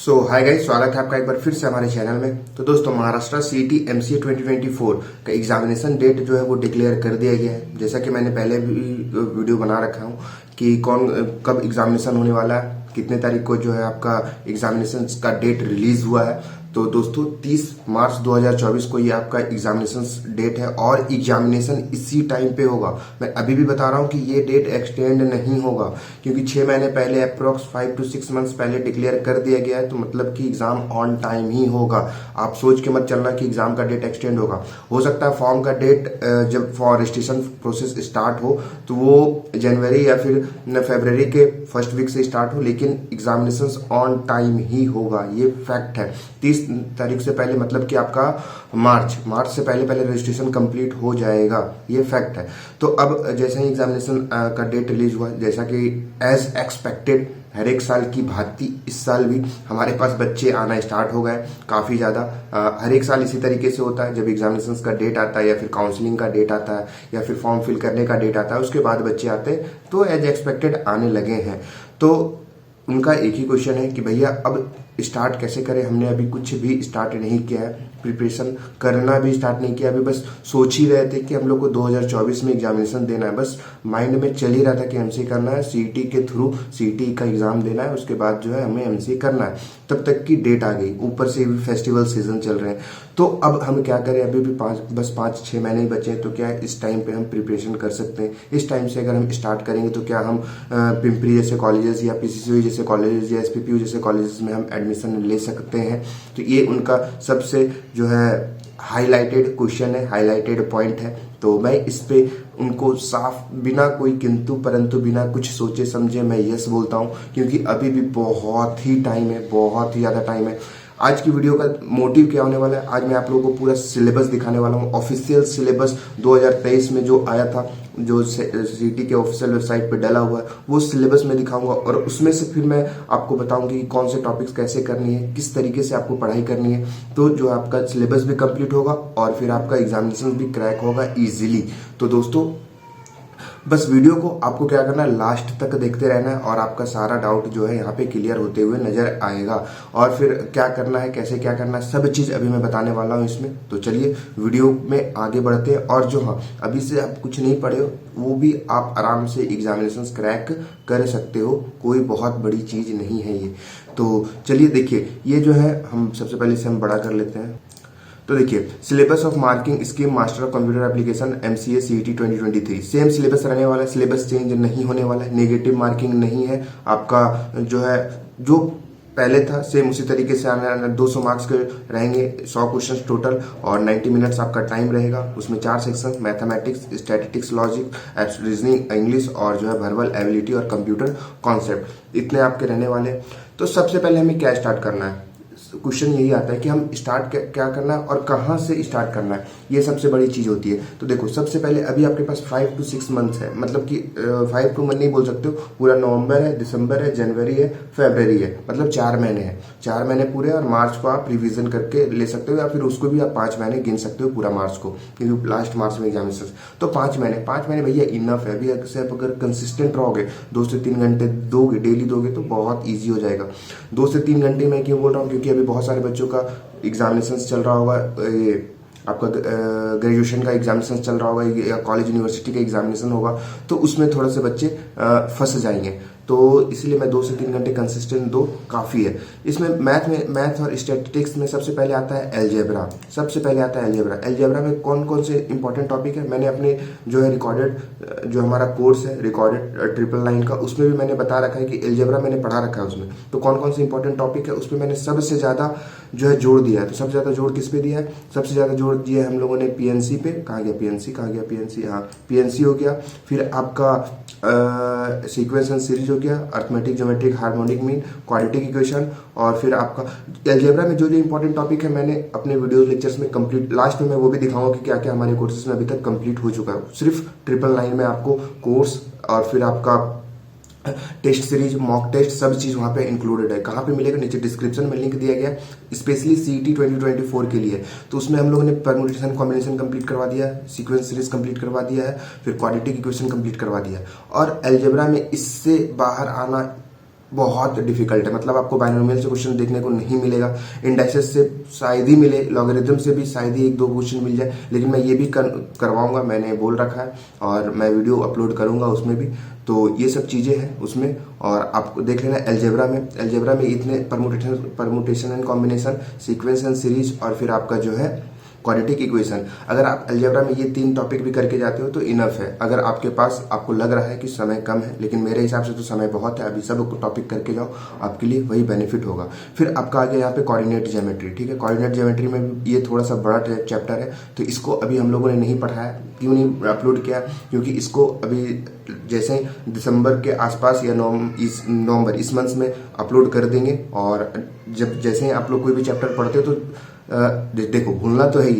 Hi guys, स्वागत है आपका एक बार फिर से हमारे चैनल में। तो दोस्तों, महाराष्ट्र सीईटी एमसीए 2024 का एग्जामिनेशन डेट जो है वो डिक्लेयर कर दिया गया है। जैसा कि मैंने पहले भी वीडियो बना रखा हूँ कि कब एग्जामिनेशन होने वाला है, कितने तारीख को जो है आपका एग्जामिनेशन का डेट रिलीज हुआ है। तो दोस्तों 30 मार्च 2024 को ये आपका एग्जामिनेशन डेट है और एग्जामिनेशन इसी टाइम पे होगा। मैं अभी भी बता रहा हूँ कि ये डेट एक्सटेंड नहीं होगा, क्योंकि 6 महीने पहले अप्रोक्स 5 to 6 मंथ्स पहले डिक्लेयर कर दिया गया है। तो मतलब कि एग्जाम ऑन टाइम ही होगा। आप सोच के मत चलना कि एग्जाम का डेट एक्सटेंड होगा। हो सकता है फॉर्म का डेट जब रजिस्ट्रेशन प्रोसेस स्टार्ट हो तो वो जनवरी या फिर फरवरी के फर्स्ट वीक से स्टार्ट हो, लेकिन एग्जामिनेशन ऑन टाइम ही होगा। ये फैक्ट है। 30 तारीख से पहले मतलब कि आपका मार्च से पहले रजिस्ट्रेशन कंप्लीट हो जाएगा। ये फैक्ट है। तो अब जैसे ही एग्जामिनेशन का डेट रिलीज हुआ, जैसा कि एज एक्सपेक्टेड हर एक साल की भांति इस साल भी हमारे पास बच्चे आना स्टार्ट हो गए काफ़ी ज़्यादा। हर एक साल इसी तरीके से होता है। जब एग्जामिनेशन का डेट आता है या फिर काउंसलिंग का डेट आता है या फिर फॉर्म फिल करने का डेट आता है, उसके बाद बच्चे आते हैं। तो एज एक्सपेक्टेड आने लगे हैं। तो उनका एक ही क्वेश्चन है कि भैया अब स्टार्ट कैसे करें। हमने अभी कुछ भी स्टार्ट नहीं किया है, प्रिपरेशन करना भी स्टार्ट नहीं किया। अभी बस सोच ही रहे थे कि हम लोग को 2024 में एग्जामिनेशन देना है। बस माइंड में चल ही रहा था कि एमसीए करना है, सीईटी के थ्रू सीईटी का एग्जाम देना है, उसके बाद जो है हमें एमसीए करना है। तब तक की डेट आ गई, ऊपर से भी फेस्टिवल सीजन चल रहे हैं। तो अब हम क्या करें, अभी भी बस 5-6 महीने ही बचे हैं। तो क्या इस टाइम पे हम प्रिपरेशन कर सकते हैं। इस टाइम से अगर हम स्टार्ट करेंगे तो क्या हम पिंपरी जैसे कॉलेजेस या पीसीसीयू जैसे कॉलेजेस या एसपीपीयू जैसे कॉलेजेस में हम एडमिशन ले सकते हैं। तो ये उनका सबसे जो है हाईलाइटेड क्वेश्चन है, हाईलाइटेड पॉइंट है। तो मैं इस पे उनको साफ बिना कोई किंतु परंतु बिना कुछ सोचे समझे मैं यस बोलता हूँ, क्योंकि अभी भी बहुत ही टाइम है, बहुत ही ज़्यादा टाइम है। आज की वीडियो का मोटिव क्या होने वाला है, आज मैं आप लोगों को पूरा सिलेबस दिखाने वाला हूँ। ऑफिशियल सिलेबस 2023 में जो आया था, जो सीईटी के ऑफिशियल वेबसाइट पे डाला हुआ है, वो सिलेबस में दिखाऊंगा। और उसमें से फिर मैं आपको बताऊंगी कि कौन से टॉपिक्स कैसे करनी है, किस तरीके से आपको पढ़ाई करनी है। तो जो आपका सिलेबस भी कंप्लीट होगा और फिर आपका एग्जामिनेशन भी क्रैक होगा इजीली। तो दोस्तों, बस वीडियो को आपको क्या करना है, लास्ट तक देखते रहना है और आपका सारा डाउट जो है यहाँ पे क्लियर होते हुए नजर आएगा। और फिर क्या करना है, कैसे क्या करना है, सब चीज़ अभी मैं बताने वाला हूँ इसमें। तो चलिए वीडियो में आगे बढ़ते हैं। और जो हाँ, अभी से आप कुछ नहीं पढ़े हो वो भी आप आराम से एग्जामिनेशन क्रैक कर सकते हो। कोई बहुत बड़ी चीज़ नहीं है ये। तो चलिए देखिए, ये जो है हम सबसे पहले से हम बड़ा कर लेते हैं। तो देखिए, syllabus of marking scheme master of computer application MCA CET 2023 same syllabus रहने वाला है। सिलेबस चेंज नहीं होने वाला है, नेगेटिव मार्किंग नहीं है। आपका जो है जो पहले था सेम उसी तरीके से आने 200 मार्क्स के रहेंगे, 100 क्वेश्चन टोटल और 90 मिनट्स आपका टाइम रहेगा। उसमें 4 section, mathematics, statistics, logic, reasoning, English और जो है वर्बल एबिलिटी और कंप्यूटर कॉन्सेप्ट, इतने आपके रहने वाले। तो सबसे पहले हमें क्या स्टार्ट करना है, क्वेश्चन यही आता है कि हम स्टार्ट क्या करना है और कहाँ से स्टार्ट करना है। ये सबसे बड़ी चीज होती है। तो देखो, सबसे पहले अभी आपके पास 5 to 6 मंथ्स है, मतलब कि 5 to 1 नहीं बोल सकते हो, पूरा नवंबर है, दिसंबर है, जनवरी है, फरवरी है, मतलब 4 महीने हैं। 4 महीने पूरे, और मार्च को आप रिवीजन करके ले सकते हो या फिर उसको भी आप 5 महीने गिन सकते हो पूरा मार्च को, क्योंकि लास्ट मार्च में एग्जामिनेशन। तो 5 महीने भैया इनफ है। अभी अगर कंसिस्टेंट रहोगे, 2 से 3 घंटे दोगे, डेली दोगे, तो बहुत ईजी हो जाएगा। 2 से 3 घंटे मैं क्यों बोल रहा हूँ, क्योंकि बहुत सारे बच्चों का एग्जामिनेशन चल रहा होगा, आपका ग्रेजुएशन का एग्जामिनेशन चल रहा होगा या कॉलेज यूनिवर्सिटी का एग्जामिनेशन होगा, तो उसमें थोड़ा से बच्चे फंस जाएंगे। तो इसलिए मैं 2 से 3 घंटे कंसिस्टेंट दो काफ़ी है। इसमें मैथ और स्टैटिस्टिक्स में सबसे पहले आता है एलजेब्रा। सबसे पहले आता है एलजेब्रा। एलजेब्रा में कौन कौन से इंपॉर्टेंट टॉपिक है, मैंने अपने जो है रिकॉर्डेड जो हमारा कोर्स है रिकॉर्डेड 999 का, उसमें भी मैंने बता रखा है कि एलजेब्रा मैंने पढ़ा रखा है उसमें। तो कौन कौन से इंपॉर्टेंट टॉपिक है उसमें मैंने सबसे ज़्यादा जो है जोड़ दिया है। तो सबसे ज़्यादा जोड़ किस पे दिया है, सबसे ज़्यादा जोड़ दिया है हम लोगों ने पीएनसी पे। कहाँ गया पीएनसी, हाँ पीएनसी हो गया। फिर आपका सीक्वेंस एंड सीरीज हो गया, arithmetic, geometric, harmonic mean, quadratic equation. और फिर आपका एलजेब्रा में जो जो इंपॉर्टेंट टॉपिक है मैंने अपने वीडियो लेक्चर्स में कंप्लीट, लास्ट में मैं वो भी दिखाऊंगा कि क्या क्या हमारे कोर्सेज में अभी तक कंप्लीट हो चुका है। सिर्फ 999 में आपको कोर्स और फिर आपका टेस्ट सीरीज, मॉक टेस्ट, सब चीज वहां पे इंक्लूडेड है। कहाँ पे मिलेगा, नीचे डिस्क्रिप्शन में लिंक दिया गया है, स्पेशली सीईटी 2024 के लिए। तो उसमें हम लोगों ने परम्यूटेशन कॉम्बिनेशन कंप्लीट करवा दिया है, सीक्वेंस सीरीज कंप्लीट करवा दिया है, फिर क्वाड्रेटिक इक्वेशन कंप्लीट करवा दिया है। और एलजेब्रा में इससे बाहर आना बहुत डिफिकल्ट है। मतलब आपको बाइनोमियल से क्वेश्चन देखने को नहीं मिलेगा, इंडाइसेस से शायद ही मिले, लॉगरिथम से भी शायद ही एक दो क्वेश्चन मिल जाए, लेकिन मैं ये भी करवाऊंगा, मैंने बोल रखा है और मैं वीडियो अपलोड करूंगा उसमें भी। तो ये सब चीज़ें हैं उसमें। और आपको देख लेना एल्जेब्रा में इतने permutation and combination, sequence and series, और फिर आपका जो है क्वाड्रेटिक इक्वेशन। अगर आप अलजेब्रा में ये 3 टॉपिक भी करके जाते हो तो इनफ है। अगर आपके पास, आपको लग रहा है कि समय कम है, लेकिन मेरे हिसाब से तो समय बहुत है, अभी सब टॉपिक करके जाओ, आपके लिए वही बेनिफिट होगा। फिर आपका आ गया यहाँ पे कोऑर्डिनेट ज्योमेट्री। ठीक है, कोऑर्डिनेट ज्योमेट्री में ये थोड़ा सा बड़ा चैप्टर है, तो इसको अभी हम लोगों ने नहीं पढ़ाया। क्यों नहीं अपलोड किया? क्योंकि इसको अभी जैसे दिसंबर के आसपास या नवंबर इस मंथ में अपलोड कर देंगे। और जब जैसे आप लोग कोई भी चैप्टर पढ़ते हो तो देखो, भूलना तो है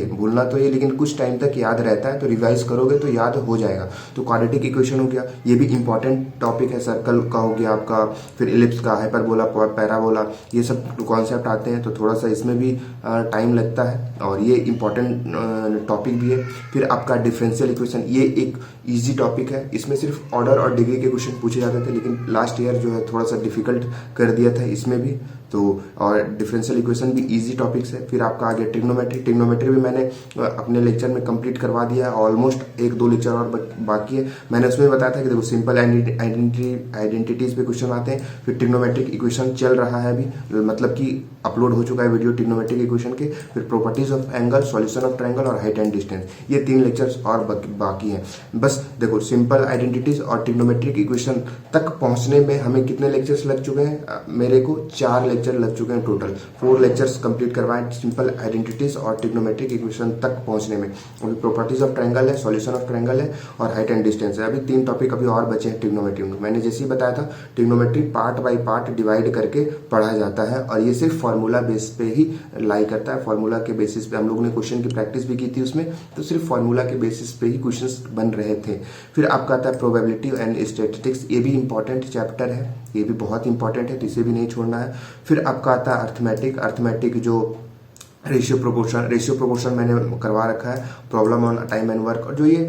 ही, लेकिन कुछ टाइम तक याद रहता है, तो रिवाइज करोगे तो याद हो जाएगा। तो क्वाड्रेटिक इक्वेशन हो गया, ये भी इंपॉर्टेंट टॉपिक है। सर्कल का हो गया आपका, फिर इलिप्स का, हाइपरबोला, पैराबोला, ये सब कॉन्सेप्ट आते हैं, तो थोड़ा सा इसमें भी टाइम लगता है और ये इंपॉर्टेंट टॉपिक भी है। फिर आपका डिफरेंशियल इक्वेशन, ये एक इजी टॉपिक है, इसमें सिर्फ ऑर्डर और डिग्री के क्वेश्चन पूछे जाते थे, लेकिन लास्ट ईयर जो है थोड़ा सा डिफिकल्ट कर दिया था इसमें भी। तो और डिफरेंशियल इक्वेशन भी इजी टॉपिक्स है। फिर आपका आ गया ट्रिग्नोमेट्री भी मैंने अपने लेक्चर में कंप्लीट करवा दिया है, ऑलमोस्ट 1-2 लेक्चर और बाकी है। मैंने उसमें बताया था कि देखो सिंपल आइडेंटिटीज पे क्वेश्चन आते हैं, फिर ट्रिग्नोमेट्रिक इक्वेशन चल रहा है अभी, मतलब कि अपलोड हो चुका है वीडियो ट्रिग्नोमेट्रिक इक्वेशन के, फिर properties of angle, solution of triangle और हाइट एंड डिस्टेंस, ये 3 लेक्चर्स और बाकी हैं। बस देखो, सिंपल आइडेंटिटीज और ट्रिग्नोमेट्रिक इक्वेशन तक पहुंचने में हमें कितने लेक्चर्स लग चुके हैं? मेरे को 4 लेक्चर लग चुके हैं टोटल। 4 लेक्चर्स कंप्लीट करवाए सिंपल आइडेंटिटीज और ट्रिग्नोमेट्रिक इक्वेशन तक पहुंचने में। अभी प्रॉपर्टीज ऑफ ट्रायंगल है, सॉल्यूशन ऑफ ट्रायंगल है और हाइट एंड डिस्टेंस है। अभी 3 टॉपिक अभी और बचे हैं ट्रिग्नोमेट्री में। मैंने जैसे ही बताया था, trigonometry part by part divide करके पढ़ा जाता है और ये सिर्फ फॉर्मूला बेस पे ही लाई करता है। फॉर्मूला के बेसिस पे हम लोगों ने क्वेश्चन की प्रैक्टिस भी की थी उसमें, तो सिर्फ फॉर्मूला के बेसिस पे ही क्वेश्चंस बन रहे थे। फिर आपका आता है प्रोबेबिलिटी एंड स्टैटिस्टिक्स, ये भी इंपॉर्टेंट चैप्टर है, ये भी बहुत इंपॉर्टेंट है, तो इसे भी नहीं छोड़ना है। फिर आपका आता है अर्थमेटिक जो रेशियो प्रोपोर्शन मैंने करवा रखा है, problem on time and work, और जो ये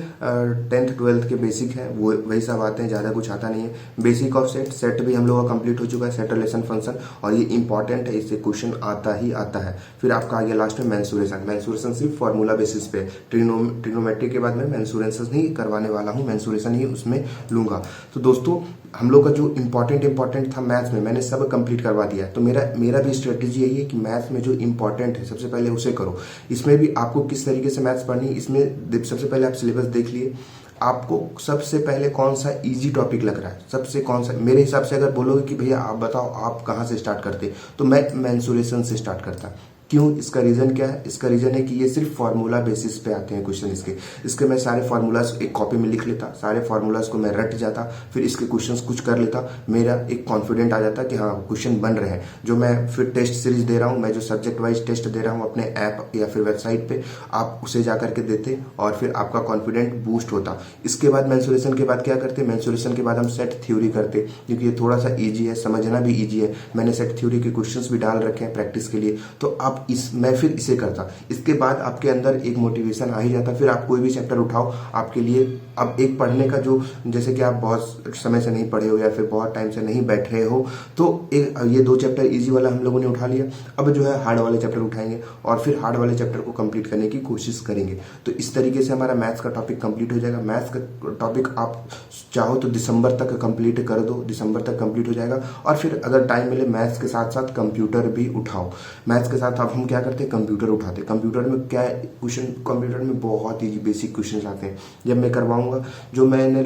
10th 12th के बेसिक है वो वही सब आते हैं, ज़्यादा कुछ आता नहीं है। बेसिक ऑफ सेट भी हम लोगों का कंप्लीट हो चुका है, सेट रिलेशन फंक्शन, और ये इंपॉर्टेंट है, इससे क्वेश्चन आता ही आता है। फिर आपका आ गया लास्ट में मैंसुरेशन सिर्फ फॉर्मूला बेसिस पे। ट्रिग्नोमेट्री के बाद मैं मैंसुरेशन ही करवाने वाला हूँ, मैंसुरेशन ही उसमें लूंगा। तो दोस्तों, हम लोग का जो इंपॉर्टेंट था मैथ्स में, मैंने सब कंप्लीट करवा दिया है। तो मेरा भी स्ट्रेटेजी यही है कि मैथ्स में जो इंपॉर्टेंट है सबसे पहले उसे करो। इसमें भी आपको किस तरीके से मैथ्स पढ़नी है, इसमें सबसे पहले आप सिलेबस देख लिए, आपको सबसे पहले कौन सा इजी टॉपिक लग रहा है, सबसे कौन सा, मेरे हिसाब से अगर बोलोगे कि भैया आप बताओ आप कहाँ से स्टार्ट करते, तो मैं मैंसुरेशन से स्टार्ट करता। क्यों? इसका रीजन क्या है? इसका रीजन है कि ये सिर्फ फार्मूला बेसिस पे आते हैं क्वेश्चन इसके मैं सारे फार्मूलाज एक कॉपी में लिख लेता, सारे फार्मूलाज को मैं रट जाता, फिर इसके क्वेश्चंस कुछ कर लेता, मेरा एक कॉन्फिडेंट आ जाता कि हाँ क्वेश्चन बन रहे हैं। जो मैं फिर टेस्ट सीरीज दे रहा हूँ, मैं जो सब्जेक्ट वाइज टेस्ट दे रहा हूँ अपने ऐप या फिर वेबसाइट पे, आप उसे जा करके देते और फिर आपका कॉन्फिडेंट बूस्ट होता। इसके बाद मैंसुरेशन के बाद क्या करते? मैंसुरेशन के बाद हम सेट थ्योरी करते, क्योंकि ये थोड़ा सा ईजी है, समझना भी ईजी है। मैंने सेट थ्योरी के क्वेश्चंस भी डाल रखे हैं प्रैक्टिस के लिए, तो आप मैं फिर इसे करता। इसके बाद आपके अंदर एक मोटिवेशन आ ही जाता, फिर आप कोई भी चैप्टर उठाओ, आपके लिए अब एक पढ़ने का जो, जैसे कि आप बहुत समय से नहीं पढ़े हो या फिर बहुत टाइम से नहीं बैठ रहे हो, तो ये 2 चैप्टर इजी वाला हम लोगों ने उठा लिया, अब जो है हार्ड वाले चैप्टर उठाएंगे और फिर हार्ड वाले चैप्टर को कंप्लीट करने की कोशिश करेंगे। तो इस तरीके से हमारा मैथ्स का टॉपिक कंप्लीट हो जाएगा। मैथ्स का टॉपिक आप चाहो तो दिसंबर तक कंप्लीट कर दो, दिसंबर तक कंप्लीट हो जाएगा। और फिर अगर टाइम मिले मैथ्स के साथ साथ कंप्यूटर भी उठाओ। मैथ्स के साथ अब हम क्या करते हैं, कंप्यूटर उठाते। कंप्यूटर में क्या क्वेश्चन, कंप्यूटर में बहुत ही बेसिक क्वेश्चन आते हैं। जब मैं करवाऊंगा, जो मैंने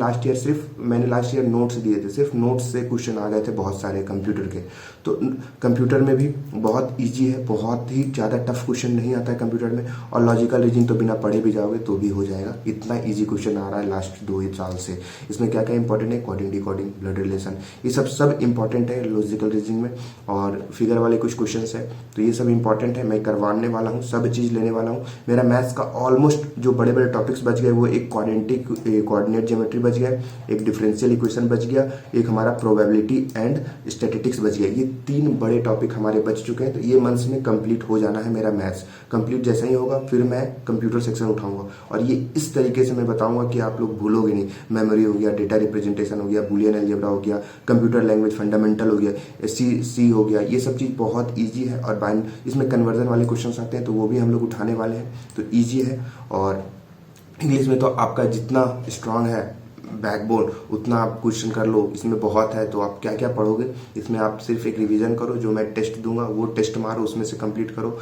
लास्ट ईयर नोट्स दिए थे, सिर्फ नोट्स से क्वेश्चन आ गए थे बहुत सारे कंप्यूटर के। तो कंप्यूटर में भी बहुत ईजी है, बहुत ही ज़्यादा टफ क्वेश्चन नहीं आता है कंप्यूटर में, और लॉजिकल रीजनिंग तो बिना पढ़े भी जाओगे तो भी हो जाएगा, इतना ईजी क्वेश्चन आ रहा है लास्ट 2 साल से। इसमें क्या क्या इंपॉर्टेंट है, कोडिंग, डिकोडिंग, ब्लड रिलेशन, ये सब इंपॉर्टेंट है लॉजिकल रीजनिंग में, और फिगर वाले कुछ क्वेश्चन है, तो ये सब इंपॉर्टेंट इंपॉर्टेंट है, मैं करवाने वाला हूँ, सब चीज़ लेने वाला हूँ। मेरा मैथ्स का ऑलमोस्ट जो बड़े बड़े टॉपिक्स बच गए, वो एक कोऑर्डिनेट ज्योमेट्री बच गया, एक डिफरेंशियल इक्वेशन बच गया, एक हमारा प्रोबेबिलिटी एंड स्टैटिस्टिक्स बच गया। ये 3 बड़े टॉपिक हमारे बच चुके हैं। तो ये मंथ्स में कंप्लीट हो जाना है मेरा मैथ्स। कंप्लीट जैसा ही होगा फिर मैं कंप्यूटर सेक्शन उठाऊंगा, और ये इस तरीके से मैं बताऊंगा कि आप लोग भूलोगे नहीं। मेमोरी हो गया, डेटा रिप्रेजेंटेशन हो गया, बुलियन अलजेब्रा हो गया, कंप्यूटर लैंग्वेज फंडामेंटल हो गया, सी हो गया, ये सब चीज़ बहुत ईजी है। और इसमें कन्वर्जन वाले क्वेश्चन आते हैं तो वो भी हम लोग उठाने वाले हैं, तो ईजी है। और इंग्लिश में तो आपका जितना स्ट्रांग है बैकबोन, उतना आप क्वेश्चन कर लो, इसमें बहुत है। तो आप क्या क्या पढ़ोगे, इसमें आप सिर्फ एक रिवीजन करो, जो मैं टेस्ट दूंगा वो टेस्ट मारो, उसमें से कंप्लीट करो,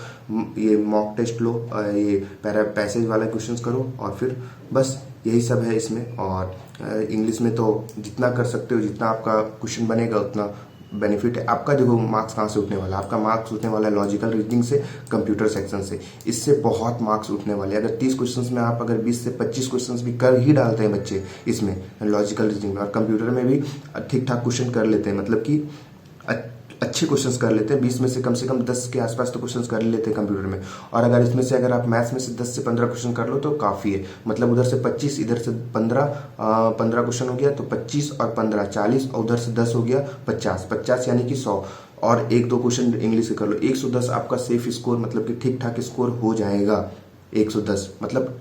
ये मॉक टेस्ट लो, ये पैसेज वाला क्वेश्चंस करो, और फिर बस यही सब है इसमें। और इंग्लिश में तो जितना कर सकते हो, जितना आपका क्वेश्चन बनेगा उतना बेनिफिट है आपका। देखो मार्क्स कहाँ से उठने वाला है, आपका मार्क्स उठने वाला है लॉजिकल रीजनिंग से, कंप्यूटर सेक्शन से। इससे बहुत मार्क्स उठने वाले हैं। अगर 30 क्वेश्चंस में आप अगर 20 से 25 क्वेश्चंस भी कर ही डालते हैं बच्चे इसमें लॉजिकल रीजनिंग में, और कंप्यूटर में भी ठीक ठाक क्वेश्चन कर लेते हैं, मतलब कि अच्छे क्वेश्चंस कर लेते हैं, 20 में से कम 10 के आसपास तो क्वेश्चंस कर लेते हैं कंप्यूटर में। और अगर इसमें से अगर आप मैथ्स में से 10 से 15 क्वेश्चन कर लो तो काफ़ी है। मतलब उधर से 25, इधर से 15 क्वेश्चन हो गया, तो 25 और 15 40, और उधर से 10 हो गया 50 यानी कि 100। और 1-2 क्वेश्चन इंग्लिश से कर लो, 110 आपका सेफ स्कोर, मतलब कि ठीक ठाक स्कोर हो जाएगा। 110 मतलब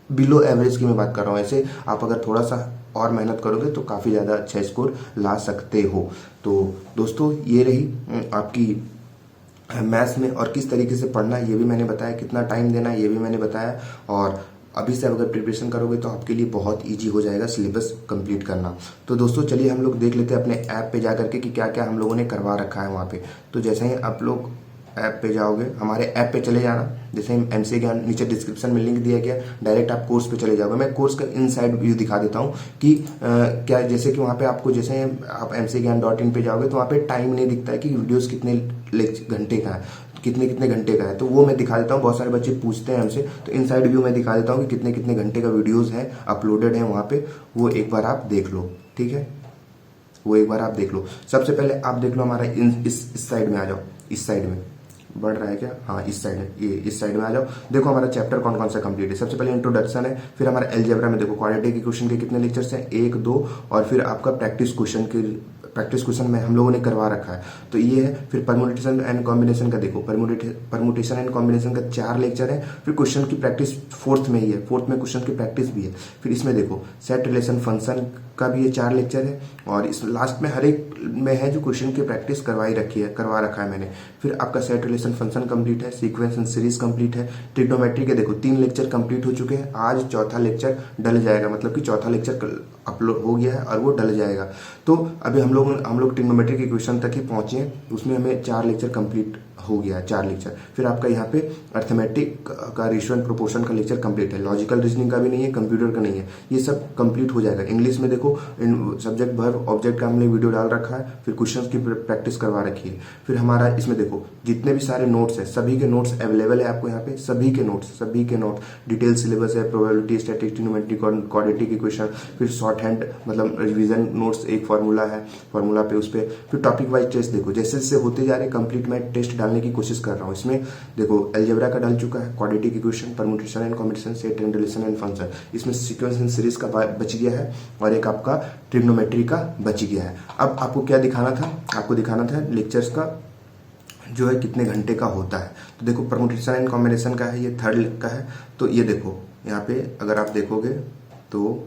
बिलो एवरेज की मैं बात कर रहा हूँ। ऐसे आप अगर थोड़ा सा और मेहनत करोगे तो काफ़ी ज़्यादा अच्छा स्कोर ला सकते हो। तो दोस्तों ये रही आपकी मैथ्स में, और किस तरीके से पढ़ना ये भी मैंने बताया, कितना टाइम देना ये भी मैंने बताया। और अभी से अगर प्रिपरेशन करोगे तो आपके लिए बहुत इजी हो जाएगा सिलेबस कंप्लीट करना। तो दोस्तों चलिए हम लोग देख लेते हैं अपने ऐप पे जा करके कि क्या क्या हम लोगों ने करवा रखा है वहाँ पे। तो जैसे ही आप लोग ऐप पे जाओगे, हमारे ऐप पे चले जाना, जैसे ही एमसीए ज्ञान, नीचे डिस्क्रिप्शन में लिंक दिया गया, डायरेक्ट आप कोर्स पे चले जाओगे। मैं कोर्स का इनसाइड व्यू दिखा देता हूँ कि क्या, जैसे कि वहाँ पे आपको, जैसे आप mcgyan.in पे जाओगे तो वहाँ पे टाइम नहीं दिखता है कि वीडियोस कितने घंटे का है, कितने कितने घंटे का है, तो वो मैं दिखा देता हूँ। बहुत सारे बच्चे पूछते हैं हमसे, तो इनसाइड व्यू मैं दिखा देता हूँ कि कितने कितने घंटे का वीडियोस है अपलोडेड है वहाँ पे, वो एक बार आप देख लो, ठीक है, वो एक बार आप देख लो। सबसे पहले आप देख लो हमारा इस साइड में आ जाओ, इस साइड में बढ़ रहा है क्या, हाँ इस साइड है, ये इस साइड में आ जाओ। देखो हमारा चैप्टर कौन कौन सा कंप्लीट है। सबसे पहले इंट्रोडक्शन है, फिर हमारा अलजेब्रा में देखो क्वाड्रेटिक इक्वेशन के कितने लेक्चर्स हैं, 1 2, और फिर आपका प्रैक्टिस क्वेश्चन में हम लोगों ने करवा रखा है, तो ये है। फिर परमुटेशन एंड कॉम्बिनेशन का देखो, परमुटेशन एंड कॉम्बिनेशन का 4 लेक्चर है। फिर क्वेश्चन की प्रैक्टिस 4th में ही है, 4th में क्वेश्चन की प्रैक्टिस भी है। फिर इसमें देखो सेट रिलेशन फंक्शन का भी ये 4 लेक्चर है, और इस लास्ट में हर एक में है जो क्वेश्चन की प्रैक्टिस करवा रखा है मैंने। फिर आपका सेट रिलेशन फंक्शन कंप्लीट है, सीक्वेंस एंड सीरीज कंप्लीट है। ट्रिग्नोमेट्री के देखो 3 लेक्चर कंप्लीट हो चुके हैं, आज चौथा लेक्चर डल जाएगा, मतलब कि चौथा लेक्चर अपलोड हो गया है और वो डल जाएगा। तो अभी हम लोग ट्रिग्नोमेट्री के क्वेश्चन तक ही पहुंचे हैं, उसमें हमें 4 लेक्चर कंप्लीट हो गया, 4 लेक्चर। फिर आपका यहाँ पे अर्थमेटिक का रेशियो एंड प्रोपोर्शन का लेक्चर कंप्लीट है, लॉजिकल रीजनिंग का भी नहीं है, कंप्यूटर का नहीं है, ये सब कंप्लीट हो जाएगा। इंग्लिश में देखो सब्जेक्ट वर्ब ऑब्जेक्ट का हमने वीडियो डाल रखा है, फिर क्वेश्चंस की प्रैक्टिस करवा रखी है। फिर हमारा इसमें देखो जितने भी सारे नोट्स हैं, सभी के नोट्स अवेलेबल है आपको यहाँ पे, सभी के नोट्स डिटेल सिलेबस है, probability, statistics, trigonometry, quadratic equation, फिर शॉर्ट हैंड मतलब रिवीजन नोट्स, एक फार्मूला है, फार्मूला पे उस पर, फिर टॉपिक वाइज टेस्ट देखो जैसे जैसे होते जा रहे कंप्लीट मैं टेस्ट डालने की कोशिश कर रहा हूँ। इसमें देखो अलजेब्रा का डल चुका है, quadratic equation, permutation and combination, set and relation and function, इसमें सीक्वेंस एंड सीरीज का बच गया है, और एक आपका ट्रिग्नोमेट्री का बच गया है। अब आपको क्या दिखाना था, आपको दिखाना था लेक्चर्स का जो है कितने घंटे का होता है। तो देखो परम्यूटेशन एंड कॉम्बिनेशन का है, ये 3rd का है। तो ये देखो यहाँ पे अगर आप देखोगे तो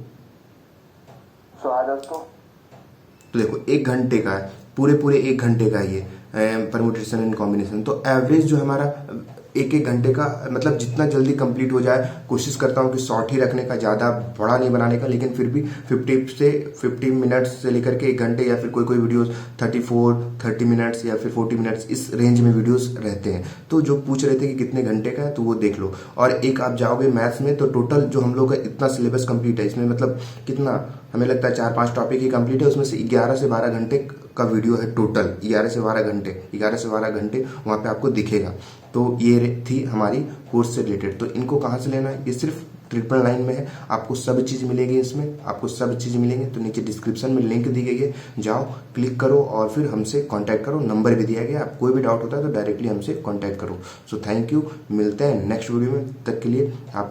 देखो 1 घंटे का है, पूरे 1 घंटे का ये परम्यूटेशन एंड कॉम्बिनेशन। तो एवरेज जो हमारा 1 घंटे का, मतलब जितना जल्दी कंप्लीट हो जाए, कोशिश करता हूँ कि शॉर्ट ही रखने का, ज़्यादा बड़ा नहीं बनाने का, लेकिन फिर भी 50 मिनट्स से लेकर के 1 घंटे, या फिर कोई वीडियोस 30 मिनट्स या फिर 40 मिनट्स, इस रेंज में वीडियोस रहते हैं। तो जो पूछ रहे थे कि कितने घंटे का है, तो वो देख लो। और एक आप जाओगे मैथ्स में, तो टोटल जो हम लोग का इतना सिलेबस कंप्लीट है, इसमें मतलब कितना हमें लगता है 4-5 टॉपिक ही कंप्लीट है, उसमें से 11 से 12 घंटे का वीडियो है टोटल 11 से 12 घंटे, 11 से 12 घंटे वहाँ पे आपको दिखेगा। तो ये थी हमारी कोर्स से रिलेटेड। तो इनको कहाँ से लेना है, ये सिर्फ 999 में है, आपको सब चीज़ मिलेगी इसमें, आपको सब चीज़ मिलेंगे। तो नीचे डिस्क्रिप्शन में लिंक दी गई है, जाओ क्लिक करो और फिर हमसे कांटेक्ट करो, नंबर भी दिया गया है। आप कोई भी डाउट होता है तो डायरेक्टली हमसे कांटेक्ट करो। सो थैंक यू, मिलते हैं नेक्स्ट वीडियो में, तब तक के लिए आप